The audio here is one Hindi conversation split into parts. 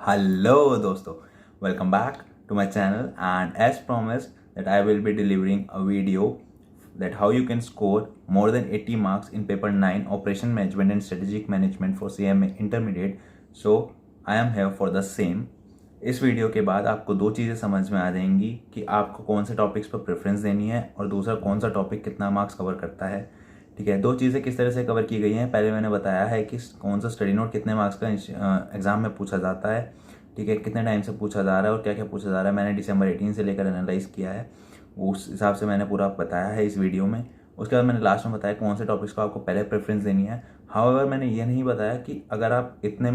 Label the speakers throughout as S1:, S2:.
S1: Hello दोस्तों, welcome back to my channel, and as promised that I will be delivering a video that how you can score more than 80 marks in paper 9 operation management and strategic management for CMA intermediate. So I am here for the same. इस वीडियो के बाद आपको दो चीज़ें समझ में आ जाएंगी कि आपको कौन से टॉपिक्स पर प्रेफरेंस देनी है और दूसरा कौन सा टॉपिक कितना मार्क्स कवर करता है। ठीक है, दो चीज़ें किस तरह से कवर की गई हैं। पहले मैंने बताया है कि कौन सा स्टडी नोट कितने मार्क्स का एग्ज़ाम में पूछा जाता है, ठीक है, कितने टाइम से पूछा जा रहा है और क्या क्या पूछा जा रहा है। मैंने दिसंबर 18 से लेकर एनालाइज किया है, उस हिसाब से मैंने पूरा बताया है इस वीडियो में। उसके बाद मैंने लास्ट में बताया कौन से टॉपिक्स को आपको पहले प्रेफरेंस देनी है। हाउएवर मैंने ये नहीं बताया कि अगर आप इतने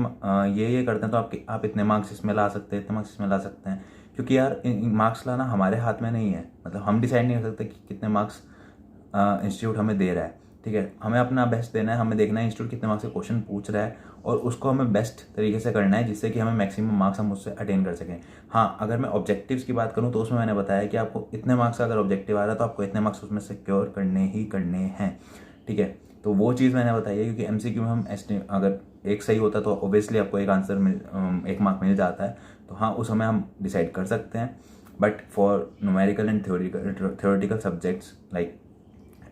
S1: ये करते हैं तो आप इतने मार्क्स इसमें ला सकते हैं, इतने मार्क्स इसमें ला सकते हैं, क्योंकि यार मार्क्स लाना हमारे हाथ में नहीं है। मतलब हम डिसाइड नहीं कर सकते कि कितने मार्क्स इंस्टीट्यूट हमें दे रहा है। ठीक है, हमें अपना बेस्ट देना है, हमें देखना है इंस्टीट्यूट कितने मार्क्स के क्वेश्चन पूछ रहा है और उसको हमें बेस्ट तरीके से करना है जिससे कि हमें मैक्सिमम मार्क्स हम उससे अटेन कर सकें। हाँ, अगर मैं ऑब्जेक्टिव्स की बात करूँ तो उसमें मैंने बताया कि आपको इतने मार्क्स का अगर ऑब्जेक्टिव आ रहा है तो आपको इतने मार्क्स उसमें सिक्योर करने ही करने हैं। ठीक है, तो वो चीज़ मैंने बताई है, क्योंकि एमसीक्यू में हम अगर एक सही होता तो ऑब्वियसली आपको एक आंसर एक मार्क मिल जाता है, तो हाँ उस समय हम डिसाइड कर सकते हैं। But for numerical and theoretical subjects like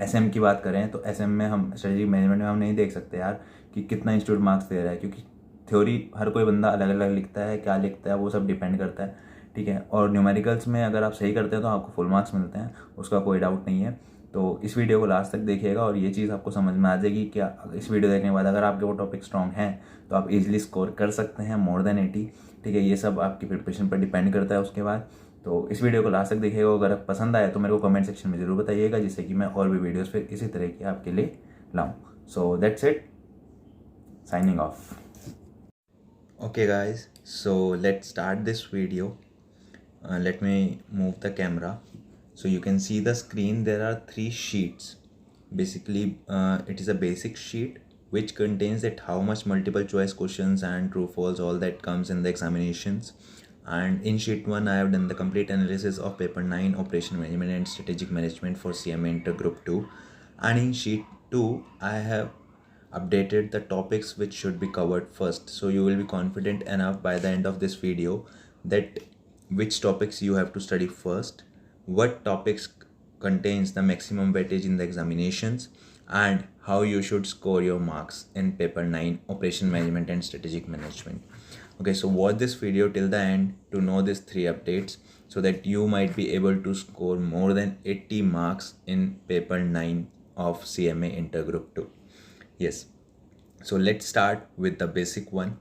S1: SM की बात करें तो एसएम में हम स्ट्रेटेजिक मैनेजमेंट में हम नहीं देख सकते यार कि कितना इंस्टीट्यूट मार्क्स दे रहा है, क्योंकि थ्योरी हर कोई बंदा अलग अलग लिखता है, क्या लिखता है वो सब डिपेंड करता है। ठीक है, और न्यूमेरिकल्स में अगर आप सही करते हैं तो आपको फुल मार्क्स मिलते हैं, उसका कोई डाउट नहीं है। तो इस वीडियो को लास्ट तक देखिएगा और ये चीज़ आपको समझ में आ जाएगी कि इस वीडियो देखने के बाद अगर आपके वो टॉपिक स्ट्रॉन्ग हैं तो आप इजीली स्कोर कर सकते हैं मोर देन 80। ठीक है, ये सब आपकी प्रिपरेशन पर डिपेंड करता है उसके बाद। तो इस वीडियो को लास्ट तक देखिएगा, अगर पसंद आए तो मेरे को कमेंट सेक्शन में ज़रूर बताइएगा, जिससे कि मैं और भी वीडियोस फिर इसी तरह की आपके लिए लाऊं। So that's it, signing off. Okay guys, so let's start this video. Let me move the camera so you can see the screen. There are 3 sheets. Basically it is a basic sheet which contains that how much multiple choice questions and true false all that comes in the examinations. And in sheet 1 I have done the complete analysis of paper 9 operation management and strategic management for CMA Inter Group 2. And in sheet 2 I have updated the topics which should be covered first, so you will be confident enough by the end of this video that which topics you have to study first, what topics contains the maximum weightage in the examinations, and how you should score your marks in paper 9 operation management and strategic management. Okay, so watch this video till the end to know these 3 updates so that you might be able to score more than 80 marks in paper 9 of CMA Intergroup 2. Yes, so let's start with the basic one.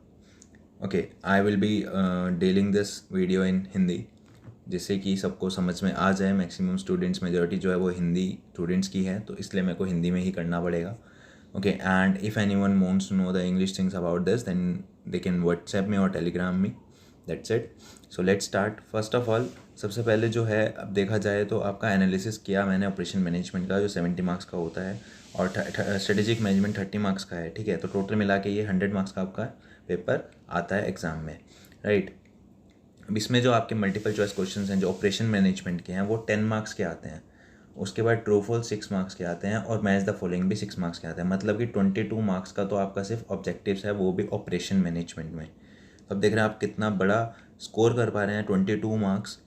S1: Okay, I will be dealing this video इन हिंदी, जिससे कि सबको समझ में आ जाए। मैक्सिमम स्टूडेंट्स मेजॉरिटी जो है वो हिंदी स्टूडेंट्स की है, तो इसलिए मेरे को हिंदी में ही करना पड़ेगा। Okay, and if anyone wants to know the English things about this then they can WhatsApp me और Telegram me, that's it. So let's start. First of all, सबसे पहले जो है, अब देखा जाए तो आपका एनालिसिस किया मैंने ऑपरेशन मैनेजमेंट का जो 70 मार्क्स का होता है और स्ट्रेटेजिक मैनेजमेंट 30 मार्क्स का है। ठीक है, तो टोटल मिला के ये 100 मार्क्स का आपका पेपर आता है एग्ज़ाम में, राइट। अब इसमें जो आपके मल्टीपल चॉइस क्वेश्चंस हैं जो ऑपरेशन मैनेजमेंट के हैं वो 10 मार्क्स के आते हैं। उसके बाद ट्रू फॉल्स 6 मार्क्स के आते हैं और मैच द फॉलोइंग भी 6 मार्क्स के आते हैं। मतलब कि 22 मार्क्स का तो आपका सिर्फ ऑब्जेक्टिव्स है, वो भी ऑपरेशन मैनेजमेंट में। अब देख रहे हैं आप कितना बड़ा स्कोर कर पा रहे हैं, 22 मार्क्स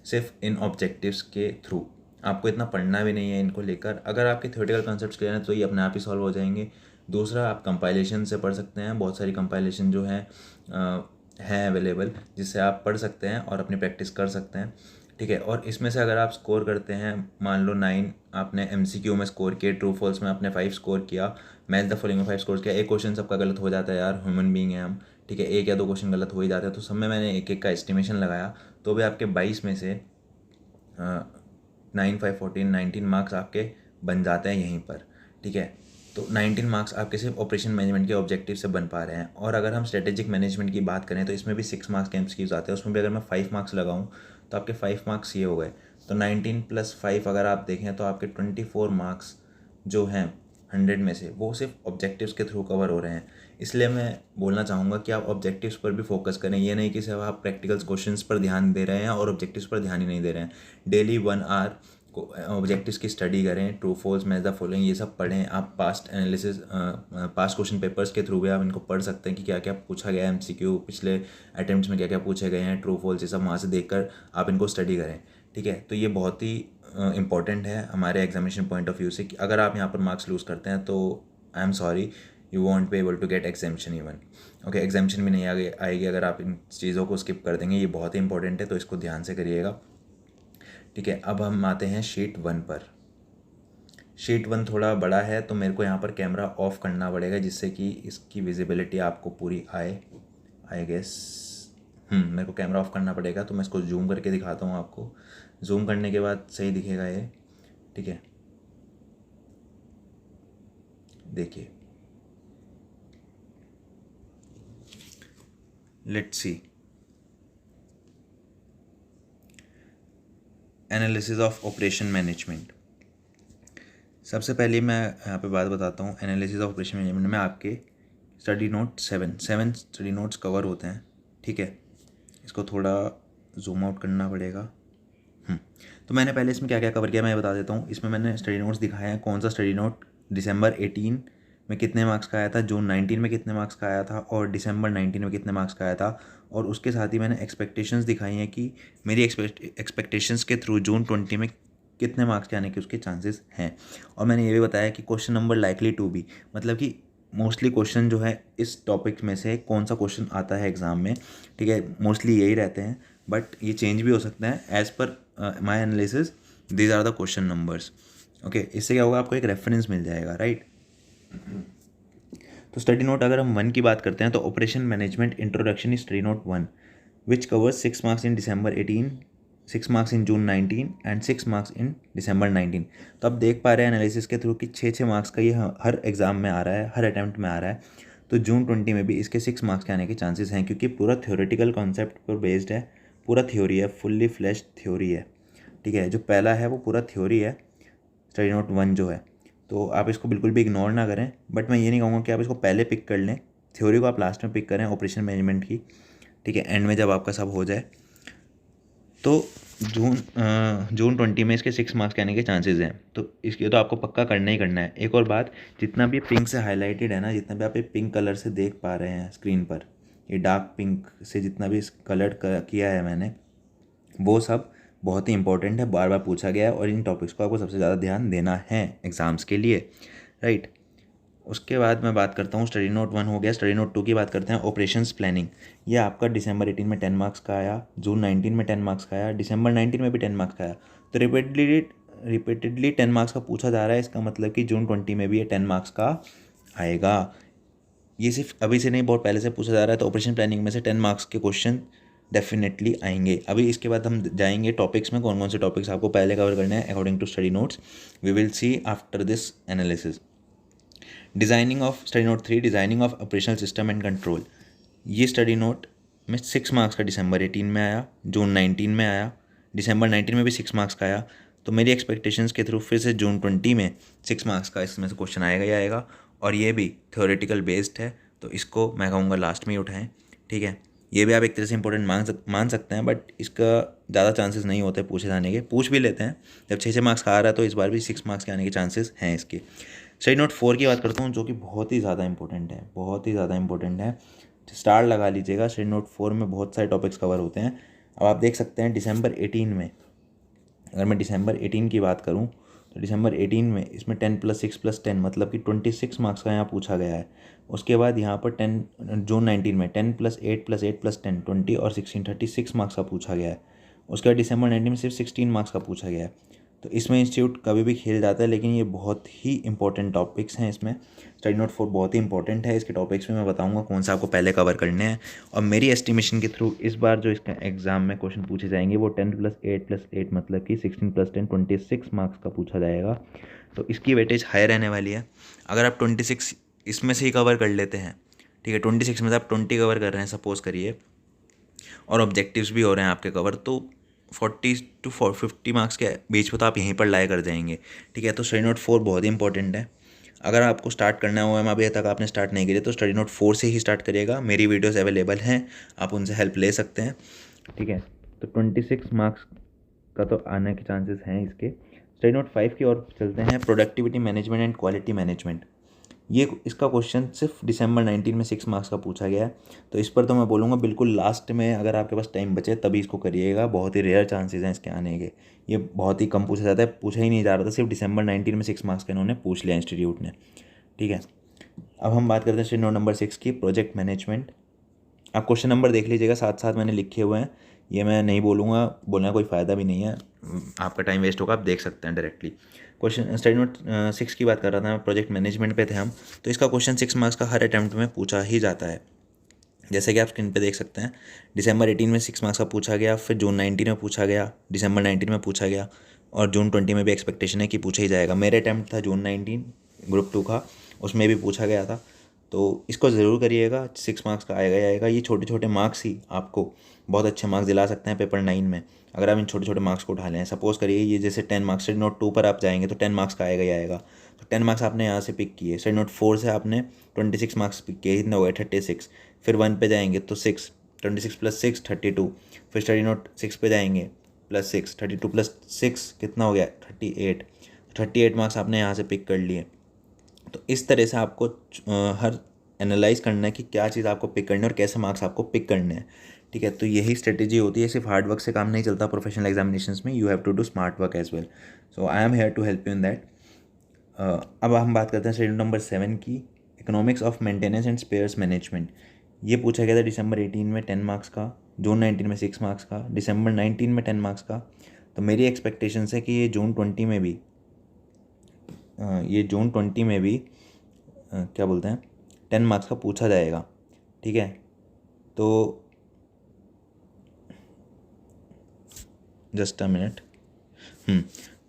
S1: सिर्फ इन ऑब्जेक्टिव्स के थ्रू। आपको इतना पढ़ना भी नहीं है इनको लेकर। अगर आपके थ्योरेटिकल कॉन्सेप्ट्स क्लियर हैं तो ये अपने आप ही सॉल्व हो जाएंगे। दूसरा, आप कंपाइलेशन से पढ़ सकते हैं, बहुत सारी कंपाइलेशन जो हैं अवेलेबल, जिससे आप पढ़ सकते हैं और अपनी प्रैक्टिस कर सकते हैं। ठीक है, और इसमें से अगर आप स्कोर करते हैं, मान लो 9 आपने एमसीक्यू में स्कोर किए, ट्रू फॉल्स में आपने 5 स्कोर किया, मैच द फॉलोइंग में 5 स्कोर किया, एक क्वेश्चन सबका गलत हो जाता है यार, ह्यूमन बीइंग है हम। ठीक है, एक या दो क्वेश्चन गलत हो ही जाते हैं, तो सब में मैंने एक एक का एस्टिमेशन लगाया, तो भी आपके 22 में से 9, 5, 14, 19 मार्क्स आपके बन जाते हैं यहीं पर। ठीक है, तो 19 मार्क्स आपके सिर्फ ऑपरेशन मैनेजमेंट के ऑब्जेक्टिव से बन पा रहे हैं। और अगर हम स्ट्रेटेजिक मैनेजमेंट की बात करें तो इसमें भी 6 मार्क्स के एमसीक्यूज आते हैं, उसमें भी अगर मैं 5 मार्क्स लगाऊं तो आपके 5 मार्क्स ये हो गए। तो 19 + 5 अगर आप देखें तो आपके 24 मार्क्स जो हैं 100 में से वो सिर्फ ऑब्जेक्टिव्स के थ्रू कवर हो रहे हैं। इसलिए मैं बोलना चाहूँगा कि आप ऑब्जेक्टिव्स पर भी फोकस करें, ये नहीं कि सिर्फ आप प्रैक्टिकल्स क्वेश्चंस पर ध्यान दे रहे हैं और ऑब्जेक्टिव्स पर ध्यान ही नहीं दे रहे हैं। डेली 1 आवर ऑब्जेक्टिव्स की स्टडी करें, true false, match the following, ये सब पढ़ें। आप past analysis, past question papers के थ्रू भी आप इनको पढ़ सकते हैं कि क्या क्या पूछा गया है, MCQ पिछले अटेम्प्ट्स में क्या क्या पूछे गए हैं, ट्रू फॉल्स, ये सब वहाँ से देखकर आप इनको स्टडी करें। ठीक है, तो ये बहुत ही इंपॉर्टेंट है हमारे एग्जामिनेशन पॉइंट ऑफ व्यू से कि अगर आप यहाँ पर मार्क्स लूज़ करते हैं तो I am sorry, you won't be able to get examination even. Okay, examination भी नहीं आएगी अगर आप इन चीज़ों को स्किप कर देंगे। ये बहुत ही इंपॉर्टेंट है, तो इसको ध्यान से करिएगा। ठीक है, अब हम आते हैं शीट 1 पर। शीट 1 थोड़ा बड़ा है, तो मेरे को यहाँ पर कैमरा ऑफ करना पड़ेगा जिससे कि इसकी विजिबिलिटी आपको पूरी आए, आई गेस। मेरे को कैमरा ऑफ करना पड़ेगा, तो मैं इसको जूम करके दिखाता हूँ आपको। जूम करने के बाद सही दिखेगा ये। ठीक है, देखिए, let's see, analysis of operation management. सबसे पहले मैं यहाँ पे बात बताता हूँ। एनालिसिस ऑफ ऑपरेशन मैनेजमेंट में आपके study note 7 study notes cover होते हैं। ठीक है, इसको थोड़ा जूम आउट करना पड़ेगा। तो मैंने पहले इसमें क्या क्या कवर किया मैं बता देता हूँ। इसमें मैंने स्टडी नोट्स दिखाए हैं, कौन सा स्टडी नोट दिसंबर 18 में कितने मार्क्स का आया था, जून 19 में कितने मार्क्स का आया था और दिसंबर 19 में कितने मार्क्स का आया था। और उसके साथ ही मैंने एक्सपेक्टेशंस दिखाई हैं कि मेरी एक्सपेक्टेशंस के थ्रू जून 20 में कितने मार्क्स के आने के उसके चांसेस हैं। और मैंने ये भी बताया कि question number likely to be, मतलब कि मोस्टली क्वेश्चन जो है इस टॉपिक में से कौन सा क्वेश्चन आता है एग्ज़ाम में। ठीक है, मोस्टली यही रहते हैं, बट ये चेंज भी हो सकते हैं as per my analysis. These are the question numbers. Okay, इससे क्या होगा, आपको एक रेफरेंस मिल जाएगा, राइट। तो स्टडी नोट अगर हम 1 की बात करते हैं तो operation management introduction is study note 1 which covers 6 marks in December 18, 6 marks in June 19 and 6 marks in December 19। तो आप देख पा रहे हैं एनालिसिस के थ्रू कि 6 मार्क्स का ये हर एग्ज़ाम में आ रहा है, हर अटैम्प्ट में आ रहा है। तो जून 20 में भी इसके 6 मार्क्स के आने के चांसेस हैं, क्योंकि पूरा थ्योरेटिकल कॉन्सेप्ट पर बेस्ड है, पूरा थ्योरी है, फुल्ली फ्लैश्ड थ्योरी है। ठीक है, जो पहला है वो पूरा थ्योरी है, स्टडी नोट 1 जो है। तो आप इसको बिल्कुल भी इग्नोर ना करें, बट मैं ये नहीं कहूँगा कि आप इसको पहले पिक कर लें, थ्योरी को आप लास्ट में पिक करें ऑपरेशन मैनेजमेंट की। ठीक है, एंड में जब आपका सब हो जाए तो जून 20 में इसके 6 मार्क्स के आने के चांसेस हैं। तो इसके तो आपको पक्का करना ही करना है। एक और बात, जितना भी पिंक से हाईलाइटेड है ना, जितना भी आप ये पिंक कलर से देख पा रहे हैं स्क्रीन पर, ये डार्क पिंक से जितना भी कलर किया है मैंने, वो सब बहुत ही इंपॉर्टेंट है, बार बार पूछा गया है और इन टॉपिक्स को आपको सबसे ज़्यादा ध्यान देना है एग्ज़ाम्स के लिए, राइट। उसके बाद मैं बात करता हूँ, स्टडी नोट 1 हो गया। स्टडी नोट 2 की बात करते हैं, ऑपरेशंस प्लानिंग। ये आपका दिसंबर 18 में 10 मार्क्स का आया, जून 19 में 10 मार्क्स का आया, दिसंबर 19 में भी 10 मार्क्स का आया। तो रिपीटेडली 10 मार्क्स का पूछा जा रहा है, इसका मतलब कि जून 20 में भी ये 10 मार्क्स का आएगा। ये सिर्फ अभी से नहीं, बहुत पहले से पूछा जा रहा है। तो ऑपरेशन प्लानिंग में से 10 मार्क्स के क्वेश्चन डेफिनेटली आएंगे। अभी इसके बाद हम जाएंगे टॉपिक्स में, कौन कौन से टॉपिक्स आपको पहले कवर करने हैं according to study notes, we will see after this analysis. Designing of study note 3, designing of operational system and control. ये स्टडी नोट में 6 मार्क्स का दिसंबर 18 में आया, जून 19 में आया, दिसंबर 19 में भी 6 मार्क्स का आया। तो मेरी एक्सपेक्टेशंस के थ्रू फिर से जून 20 में 6 मार्क्स का इसमें से क्वेश्चन आएगा ही आएगा। और ये भी थ्योरेटिकल बेस्ड है, तो इसको मैं कहूँगा लास्ट में ही उठाएं। ठीक है, ये भी आप एक तरह से इंपॉर्टेंट मान सकते हैं, बट इसका ज़्यादा चांसेस नहीं होते पूछे जाने के। पूछ भी लेते हैं, जब 6 मार्क्स का आ रहा है तो इस बार भी 6 मार्क्स के आने के चांसेस हैं इसके। स्टडी नोट 4 की बात करता हूँ, जो कि बहुत ही ज़्यादा इंपॉर्टेंट है, बहुत ही ज़्यादा इंपॉर्टेंट है। स्टार लगा लीजिएगा, स्टडी नोट 4 में बहुत सारे टॉपिक्स कवर होते हैं। अब आप देख सकते हैं दिसंबर 18 में, अगर मैं दिसंबर 18 की बात करूँ तो दिसंबर 18 में इसमें 10 + 6 + 10 मतलब कि 26 मार्क्स का यहाँ पूछा गया है। उसके बाद यहाँ पर जून 19 में 10 + 8 + 8 + 10 20 और 16 36 मार्क्स का पूछा गया है। उसके बाद दिसंबर 19 में सिर्फ 16 मार्क्स का पूछा गया है। तो इसमें इंस्टीट्यूट कभी भी खेल जाता है, लेकिन ये बहुत ही इंपॉर्टेंट टॉपिक्स हैं। इसमें स्टडी नोट 4 बहुत ही इंपॉर्टेंट है। इसके टॉपिक्स में मैं बताऊंगा कौन सा आपको पहले कवर करने हैं। और मेरी एस्टिमेशन के थ्रू इस बार जो इसका एग्जाम में क्वेश्चन पूछे जाएंगे वो 10 + 8 + 8 मतलब कि 16 + 10 26 मार्क्स का पूछा जाएगा। तो इसकी वेटेज हाई रहने वाली है। अगर आप 26 इसमें से ही कवर कर लेते हैं, ठीक है, 26 में से आप 20 कवर कर रहे हैं सपोज करिए, और ऑब्जेक्टिव्स भी हो रहे हैं आपके कवर, तो 40 to 50 मार्क्स के बीच में तो आप यहीं पर लाए कर जाएंगे। ठीक है, तो स्टडी नोट 4 बहुत ही इंपॉर्टेंट है। अगर आपको स्टार्ट करना हो, अभी तक आपने स्टार्ट नहीं किया तो स्टडी नोट 4 से ही स्टार्ट करिएगा। मेरी वीडियोस अवेलेबल हैं, आप उनसे हेल्प ले सकते हैं। ठीक है, तो 26 मार्क्स का तो आने के चांसेस हैं इसके। स्टडी नोट 5 की ओर चलते हैं, productivity management and quality management. ये इसका क्वेश्चन सिर्फ दिसंबर 19 में 6 मार्क्स का पूछा गया है। तो इस पर तो मैं बोलूँगा बिल्कुल लास्ट में, अगर आपके पास टाइम बचे तभी इसको करिएगा, बहुत ही रेयर चांसेस हैं इसके आने के। ये बहुत ही कम पूछा जाता है, पूछा ही नहीं जा रहा था, सिर्फ दिसंबर 19 में 6 मार्क्स का इन्होंने पूछ लिया इंस्टीट्यूट ने। ठीक है, अब हम बात करते हैं स्टडी नोट नंबर 6 की, प्रोजेक्ट मैनेजमेंट। आप क्वेश्चन नंबर देख लीजिएगा, साथ साथ मैंने लिखे हुए हैं, ये मैं नहीं बोलूँगा, बोलने का कोई फ़ायदा भी नहीं है, आपका टाइम वेस्ट होगा, आप देख सकते हैं डायरेक्टली। क्वेश्चन स्टडी नोट 6 की बात कर रहा था मैं, प्रोजेक्ट मैनेजमेंट पे थे हम। तो इसका क्वेश्चन 6 मार्क्स का हर अटैम्प्ट में पूछा ही जाता है, जैसे कि आप स्क्रीन पे देख सकते हैं। दिसंबर 18 में 6 मार्क्स का पूछा गया, फिर जून 19 में पूछा गया, दिसंबर 19 में पूछा गया, और जून 20 में भी एक्सपेक्टेशन है कि पूछा ही जाएगा। मेरे अटैम्प्ट था जून 19 ग्रुप 2 का, उसमें भी पूछा गया था। तो इसको ज़रूर करिएगा, 6 मार्क्स का आएगा ही आएगा। ये छोटे छोटे मार्क्स ही आपको बहुत अच्छे मार्क्स दिला सकते हैं पेपर 9 में, अगर आप इन छोटे छोटे मार्क्स को उठा लें। सपोज़ करिए ये जैसे 10 मार्क्स स्टडी नोट 2 पर आप जाएंगे तो 10 मार्क्स का आएगा ही आएगा। तो 10 मार्क्स आपने यहाँ से पिक किए, स्टडी नोट 4 से आपने 26 मार्क्स पिक किए, इतने हो गए 36। फिर 1 पे जाएंगे तो 6, 26 + 6 32। फिर स्टडी नोट 6 पे जाएंगे +6, 32 + 6 कितना हो गया 38। 38 मार्क्स आपने यहाँ से पिक कर लिए। तो इस तरह से आपको हर एनालाइज करना है कि क्या चीज़ आपको पिक करनी है और कैसे मार्क्स आपको पिक करने हैं। ठीक है, तो यही स्ट्रेटेजी होती है, सिर्फ हार्ड वर्क से काम नहीं चलता प्रोफेशनल एग्जामिनेशंस में, you have to do smart work as well. So I am here to help you in that. अब हम बात करते हैं शेड्यूल नंबर 7 की, economics of maintenance and spares management. ये पूछा गया था दिसंबर 18 में 10 मार्क्स का, जून 19 में 6 मार्क्स का, दिसंबर 19 में 10 मार्क्स का। तो मेरी एक्सपेक्टेशंस है कि ये जून 20 में भी क्या बोलते हैं 10 मार्क्स का पूछा जाएगा। ठीक है, तो जस्ट अ मिनट।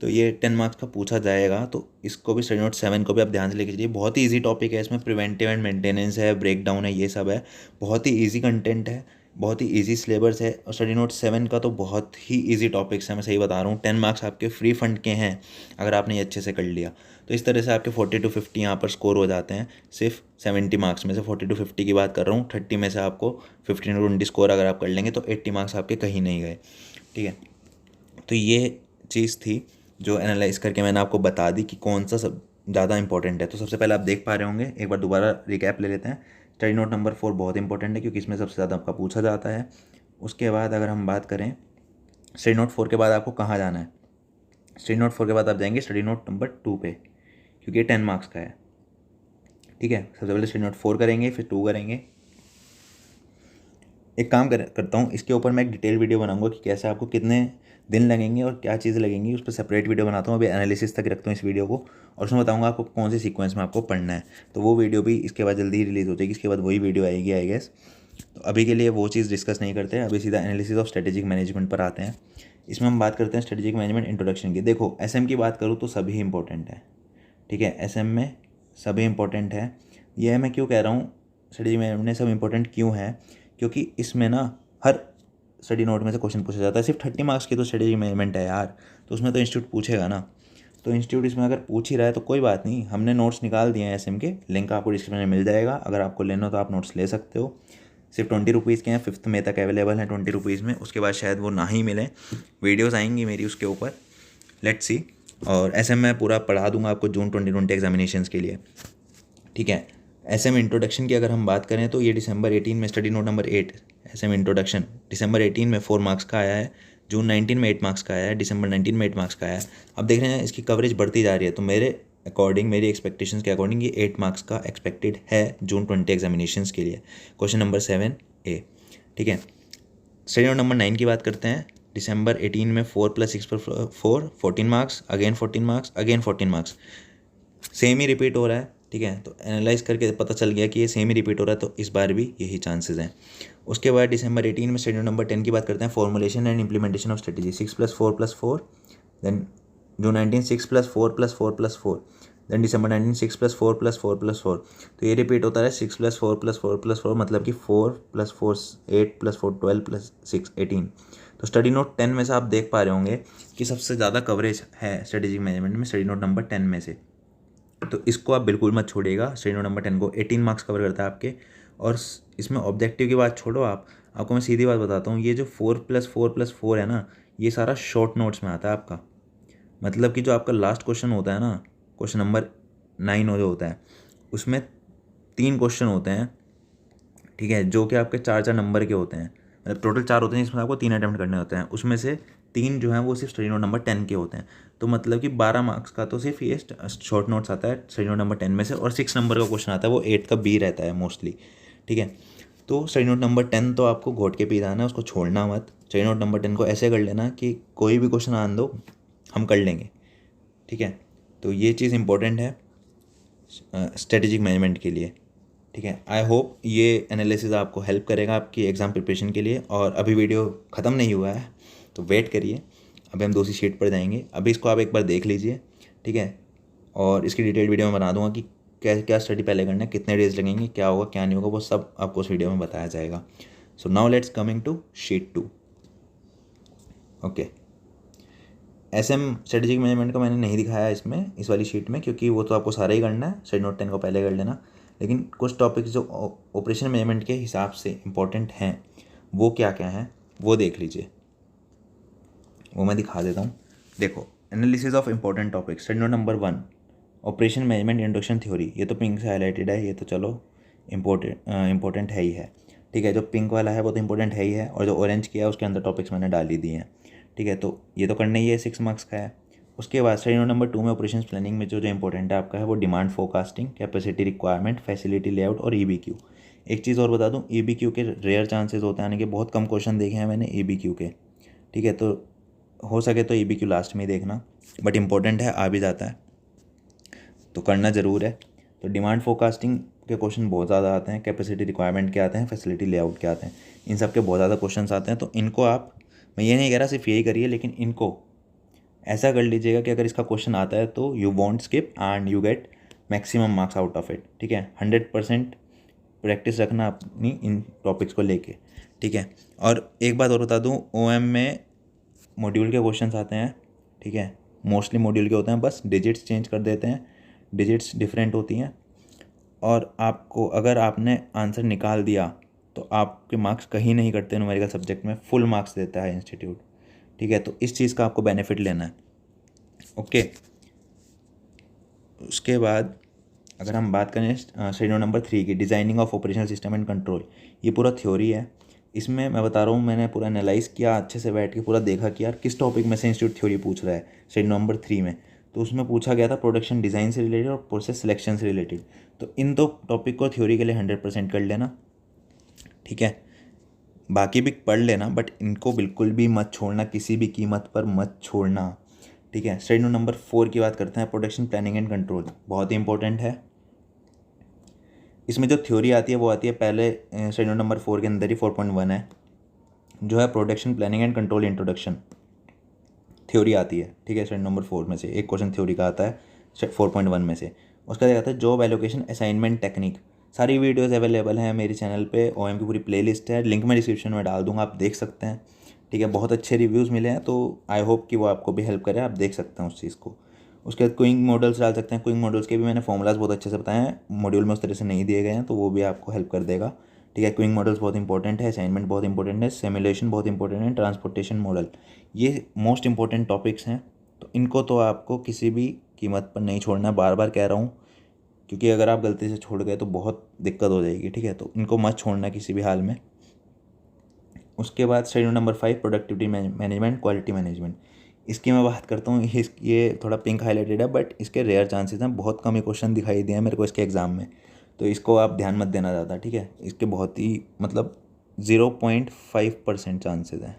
S1: तो ये 10 मार्क्स का पूछा जाएगा, तो इसको भी स्टडी नोट 7 को भी आप ध्यान से लेके चलिए। बहुत ही इजी टॉपिक है, इसमें प्रिवेंटिव एंड मेंटेनेंस है, ब्रेक डाउन है, ये सब है। बहुत ही इजी कंटेंट है, बहुत ही इजी सिलेबस है, और स्टडी नोट 7 का तो बहुत ही इजी टॉपिक्स है, मैं सही बता रहा हूँ। 10 मार्क्स आपके फ्री फंड के हैं अगर आपने ये अच्छे से कर लिया। तो इस तरह से आपके 40 to 50 यहाँ पर स्कोर हो जाते हैं, सिर्फ 70 मार्क्स में से। 40 to 50 की बात कर रहा हूँ, 30 में से आपको 15 to 20 स्कोर अगर आप कर लेंगे तो 80 मार्क्स आपके कहीं नहीं गए। ठीक है, तो ये चीज़ थी जो एनालाइज करके मैंने आपको बता दी कि कौन सा सब ज़्यादा इंपॉर्टेंट है। तो सबसे पहले आप देख पा रहे होंगे, एक बार दोबारा रिकैप ले लेते हैं। स्टडी नोट नंबर 4 बहुत इंपॉर्टेंट है क्योंकि इसमें सबसे ज़्यादा आपका पूछा जाता है। उसके बाद अगर हम बात करें स्टडी नोट 4 के बाद आपको कहाँ जाना है, स्टडी नोट 4 के बाद आप जाएंगे स्टडी नोट नंबर 2 पे, क्योंकि ये 10 मार्क्स का है। ठीक है, सबसे पहले स्टडी नोट 4 करेंगे, फिर 2 करेंगे। एक काम करता हूँ, इसके ऊपर मैं एक डिटेल वीडियो बनाऊंगा कि कैसे आपको कितने दिन लगेंगे और क्या चीज़ें लगेंगी, उस पर सेपरेट वीडियो बनाता हूँ। अभी एनालिसिस तक रखता हूँ इस वीडियो को, और उसमें बताऊँगा आपको कौन सी सीक्वेंस में आपको पढ़ना है। तो वो वीडियो भी इसके बाद जल्दी ही रिलीज़ हो जाएगी, इसके बाद वही वीडियो आएगी आई गेस। तो अभी के लिए वो चीज़ डिस्कस नहीं करते हैं, अभी सीधा एनालिसिस ऑफ स्ट्रेटेजिक मैनेजमेंट पर आते हैं। इसमें हम बात करते हैं स्ट्रेटेजिक मैनेजमेंट इंट्रोडक्शन की। देखो SM की बात करूँ तो सभी इंपॉर्टेंट है। ठीक है, SM में सभी इंपॉर्टेंट है। ये मैं क्यों कह रहा हूँ स्ट्रेटेजिक मैनेजमेंट में सब इंपॉर्टेंट क्यों है, क्योंकि इसमें ना हर स्टडी नोट में से क्वेश्चन पूछा जाता है। सिर्फ 30 मार्क्स की तो स्ट्रेटेजिक मैनेजमेंट है यार, तो उसमें तो इंस्टीट्यूट पूछेगा ना। तो इंस्टीट्यूट इसमें अगर पूछ ही रहा है तो कोई बात नहीं, हमने नोट्स निकाल दिए हैं SM के, लिंक आपको डिस्क्रिप्शन में मिल जाएगा। अगर आपको लेना हो तो आप नोट्स ले सकते हो। सिर्फ 20 रुपीज़ के हैं, 5 मई तक अवेलेबल हैं 20 रुपीज़ में। उसके बाद शायद वो ना ही मिले, वीडियोज़ आएंगी मेरी उसके ऊपर, लेट्स सी। और SM मैं पूरा पढ़ा दूंगा आपको जून 2020 एग्जामिनेशंस के लिए। ठीक है, SM इंट्रोडक्शन की अगर हम बात करें तो ये दिसंबर 18 में study note number 8 SM introduction दिसंबर 18 में 4 मार्क्स का आया है, जून 19 में 8 मार्क्स का आया है, दिसंबर 19 में 8 मार्क्स का आया है। अब देख रहे हैं इसकी कवरेज बढ़ती जा रही है, तो मेरे अकॉर्डिंग, मेरी एक्सपेक्टेशंस के अकॉर्डिंग ये 8 मार्क्स का एक्सपेक्टेड है जून 20 एग्जामिनेशंस के लिए। Question number 7A। ठीक है, स्टडी नोट नंबर 9 की बात करते हैं। दिसंबर 18 में 4 + 6 + 4 14 marks, again 14 marks, again 14 marks, same ही रिपीट हो रहा है। ठीक है, तो एनालाइज करके पता चल गया कि ये सेम ही रिपीट हो रहा है, तो इस बार भी यही चांसेस हैं। उसके बाद दिसंबर 18 में स्टडी नंबर 10 की बात करते हैं, formulation and implementation of strategy 6 + 4 + 4, then June 19 6 + 4 + 4 + 4, then December 19 6 + 4 + 4 + 4। तो ये रिपीट होता है 6 + 4 + 4 + 4, मतलब कि 4 + 4 8 + 4 12 + 6 18। तो स्टडी नोट 10 में से आप देख पा रहे होंगे कि सबसे ज़्यादा कवरेज है स्ट्रेटेजिक मैनेजमेंट में स्टडी नोट नंबर 10 में से। तो इसको आप बिल्कुल मत छोड़िएगा। स्टडी नोट नंबर 10 को 18 मार्क्स कवर करता है आपके। और इसमें ऑब्जेक्टिव की बात छोड़ो, आपको मैं सीधी बात बताता हूँ, ये जो 4 + 4 + 4 है ना, ये सारा शॉर्ट नोट्स में आता है आपका। मतलब कि जो आपका लास्ट क्वेश्चन होता है ना, क्वेश्चन नंबर 9 जो होता है, उसमें 3 क्वेश्चन होते हैं, ठीक है, जो कि आपके 4-4 नंबर के होते हैं। मतलब टोटल 4 होते हैं, इसमें आपको 3 अटैम्प्ट करने होते हैं। उसमें से 3 जो हैं वो सिर्फ स्टडी नोट नंबर 10 के होते हैं। तो मतलब कि 12 मार्क्स का तो सिर्फ ये शॉर्ट नोट्स आता है स्टडी नोट नंबर 10 में से, और 6 नंबर का क्वेश्चन आता है, वो 8 का बी रहता है मोस्टली, ठीक है। तो स्टडी नोट नंबर 10 तो आपको घोट के पी जाना है, उसको छोड़ना मत। स्टडी नोट नंबर 10 को ऐसे कर लेना कि कोई भी क्वेश्चन आने दो, हम कर लेंगे, ठीक है। तो ये चीज़ इंपॉर्टेंट है स्ट्रेटेजिक मैनेजमेंट के लिए, ठीक है। आई होप ये एनालिसिस आपको हेल्प करेगा आपकी एग्ज़ाम प्रिपरेशन के लिए। और अभी वीडियो ख़त्म नहीं हुआ है, तो वेट करिए, अभी हम दूसरी शीट पर जाएंगे। अभी इसको आप एक बार देख लीजिए, ठीक है। और इसकी डिटेल वीडियो में बना दूंगा कि क्या क्या स्टडी पहले करना है, कितने डेज लगेंगे, क्या होगा क्या नहीं होगा, वो सब आपको उस वीडियो में बताया जाएगा। So now let's coming to sheet 2। Okay, SM strategic management को मैंने नहीं दिखाया इसमें, इस वाली शीट में, क्योंकि वो तो आपको सारा ही करना है। स्टडी नोट 10 को पहले कर लेना, लेकिन कुछ टॉपिक्स जो ऑपरेशन मैनेजमेंट के हिसाब से इम्पोर्टेंट हैं, वो क्या क्या हैं वो देख लीजिए, वो मैं दिखा देता हूँ। देखो, analysis of important topic, study note number 1, operation management introduction theory. ये तो पिंक से हाईलाइटेड है, ये तो चलो इम्पोर्टेंट है ही है, ठीक है। जो पिंक वाला है वो तो इम्पोर्टेंट है ही है, और जो ऑरेंज किया है उसके अंदर टॉपिक्स मैंने डाल ही दिए हैं, ठीक है। तो ये तो करना ही है, 6 मार्क्स का है। उसके बाद स्टडी नोट नंबर 2 में ऑपरेशंस प्लानिंग में जो जो इंपॉर्टेंट है आपका है वो demand forecasting, capacity requirement, facility layout और EBQ। एक चीज़ और बता दूं, EBQ के रेयर चांसेस होते हैं, यानी कि बहुत कम क्वेश्चन देखे हैं मैंने EBQ के, ठीक है। तो हो सके तो EBQ लास्ट में ही देखना, बट इंपॉर्टेंट है, आ भी जाता है, तो करना ज़रूर है। तो डिमांड फोरकास्टिंग के क्वेश्चन बहुत ज़्यादा आते हैं, कैपेसिटी रिक्वायरमेंट के आते हैं, फैसिलिटी लेआउट के आते हैं, इन सब के बहुत ज़्यादा क्वेश्चन आते हैं। तो इनको आप, मैं ये नहीं कह रहा सिर्फ यही करिए, लेकिन इनको ऐसा कर लीजिएगा कि अगर इसका क्वेश्चन आता है तो you want skip and you get maximum marks out of it, ठीक है। 100% प्रैक्टिस रखना अपनी इन टॉपिक्स को लेके, ठीक है। और एक बात और बता दूं, OM में मॉड्यूल के क्वेश्चंस आते हैं, ठीक है, मोस्टली मॉड्यूल के होते हैं, बस डिजिट्स चेंज कर देते हैं, डिजिट्स डिफरेंट होती हैं, और आपको अगर आपने आंसर निकाल दिया तो आपके मार्क्स कहीं नहीं कटते, न्यूमेरिकल सब्जेक्ट में फुल मार्क्स देता है इंस्टीट्यूट, ठीक है। तो इस चीज़ का आपको बेनिफिट लेना है, ओके। उसके बाद अगर हम बात करें स्टडी नोट नंबर 3 की, designing of operational system and control, ये पूरा थ्योरी है। इसमें मैं बता रहा हूँ, मैंने पूरा एनालाइज़ किया, अच्छे से बैठ के पूरा देखा कि यार किस टॉपिक में से इंस्टीट्यूट थ्योरी पूछ रहा है स्टडी नंबर 3 में। तो उसमें पूछा गया था प्रोडक्शन डिज़ाइन से रिलेटेड और प्रोसेस सिलेक्शन से रिलेटेड। तो इन दो टॉपिक को थ्योरी के लिए 100% कर लेना, ठीक है। बाकी भी पढ़ लेना, बट इनको बिल्कुल भी मत छोड़ना, किसी भी कीमत पर मत छोड़ना, ठीक है। स्टडी नोट नंबर 4 की बात करते हैं, प्रोडक्शन प्लानिंग एंड कंट्रोल, बहुत ही इंपॉर्टेंट है। इसमें जो थ्योरी आती है वो आती है पहले स्टडी नोट नंबर 4 के अंदर ही, 4.1 है जो है production planning and control introduction, theory आती है, ठीक है। स्टडी नंबर 4 में से एक क्वेश्चन थ्योरी का आता है 4.1 में से। उसका क्या आता है, जॉब एलोकेशन असाइनमेंट टेक्निक। सारी वीडियोस अवेलेबल हैं मेरे चैनल पे, OM की पूरी प्लेलिस्ट है, लिंक मैं डिस्क्रिप्शन में डाल दूंगा, आप देख सकते हैं, ठीक है। बहुत अच्छे रिव्यूज़ मिले हैं, तो आई होप कि वो आपको भी हेल्प करे, आप देख सकते हैं उस चीज़ को। उसके बाद क्विंग मॉडल्स डाल सकते हैं, क्विंग मॉडल्स के भी मैंने फॉर्मूलाज बहुत अच्छे से बताए हैं, मॉड्यूल में उस तरह से नहीं दिए गए हैं, तो वो भी आपको हेल्प कर देगा, ठीक है। क्विंग मॉडल्स बहुत इंपॉर्टेंट है, असाइनमेंट बहुत इंपॉर्टेंट है, सिमुलेशन बहुत इंपॉर्टेंट है, ट्रांसपोर्टेशन मॉडल, ये मोस्ट इंपॉर्टेंट टॉपिक्स हैं। तो इनको तो आपको किसी भी कीमत पर नहीं छोड़ना, बार बार कह रहा हूँ, क्योंकि अगर आप गलती से छोड़ गए तो बहुत दिक्कत हो जाएगी, ठीक है। तो इनको मत छोड़ना किसी भी हाल में। उसके बाद study number 5, productivity management, quality management, इसकी मैं बात करता हूँ। ये थोड़ा पिंक हाईलाइटेड है, बट इसके रेयर चांसेस हैं, बहुत कम ही क्वेश्चन दिखाई दिए हैं मेरे को इसके एग्ज़ाम में, तो इसको आप ध्यान मत देना ज़्यादा, ठीक है। इसके बहुत ही मतलब 0.5% चांसेस हैं,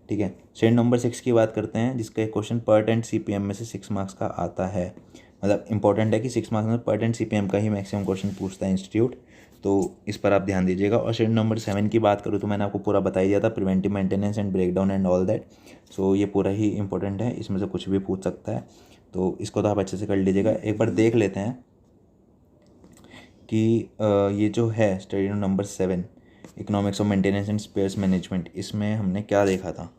S1: ठीक है। स्टडी नंबर 6 की बात करते हैं, जिसका एक क्वेश्चन पर्ट एंड CPM में से 6 मार्क्स का आता है। मतलब इंपॉर्टेंट है कि 6 मार्क्स में पर्ट एंड CPM का ही मैक्सिमम क्वेश्चन पूछता है इंस्टीट्यूट, तो इस पर आप ध्यान दीजिएगा। और स्टडी नंबर 7 की बात करूँ तो मैंने आपको पूरा बता ही दिया था, preventive maintenance and breakdown and all that. So ये पूरा ही इंपॉर्टेंट है, इसमें से कुछ भी पूछ सकता है, तो इसको तो आप अच्छे से कर लीजिएगा। एक बार देख लेते हैं कि ये जो है study number 7, economics of maintenance and spares management, इसमें हमने क्या देखा था,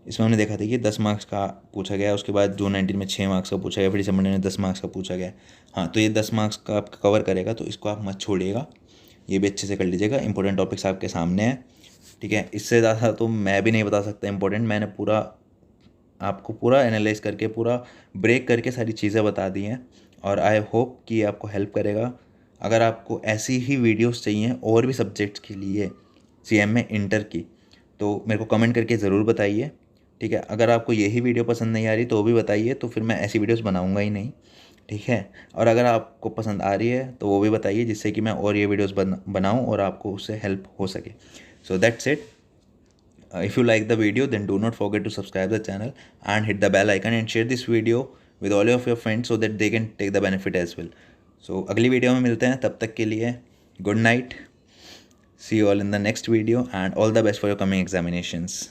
S1: इसमें हमने देखा था कि 10 मार्क्स का पूछा गया, उसके बाद जून 19 में 6 मार्क्स का पूछा गया, फिर दिसंबर में 10 मार्क्स का पूछा गया। हाँ, तो ये 10 मार्क्स का आपका कवर करेगा, तो इसको आप मत छोड़िएगा, ये भी अच्छे से कर लीजिएगा। इंपॉर्टेंट टॉपिक्स आपके सामने हैं, ठीक है। इससे ज़्यादा तो मैं भी नहीं बता सकता इंपॉर्टेंट, मैंने पूरा आपको पूरा एनालाइज करके, पूरा ब्रेक करके सारी चीज़ें बता दी हैं, और आई होप कि ये आपको हेल्प करेगा। अगर आपको ऐसी ही वीडियोस चाहिए और भी सब्जेक्ट्स के लिए CM में इंटर की, तो मेरे को कमेंट करके ज़रूर बताइए, ठीक है। अगर आपको यही वीडियो पसंद नहीं आ रही तो भी बताइए, तो फिर मैं ऐसी वीडियोस बनाऊंगा ही नहीं, ठीक है। और अगर आपको पसंद आ रही है तो वो भी बताइए, जिससे कि मैं और ये वीडियोस बनाऊं और आपको उससे हेल्प हो सके। So that's it. If you like the video, then do not forget to subscribe the channel and hit the bell icon and share this video with all of your friends so that they can take the benefit as well. So अगली वीडियो में मिलते हैं, तब तक के लिए good night, see you all in the next video and all the best for your coming examinations.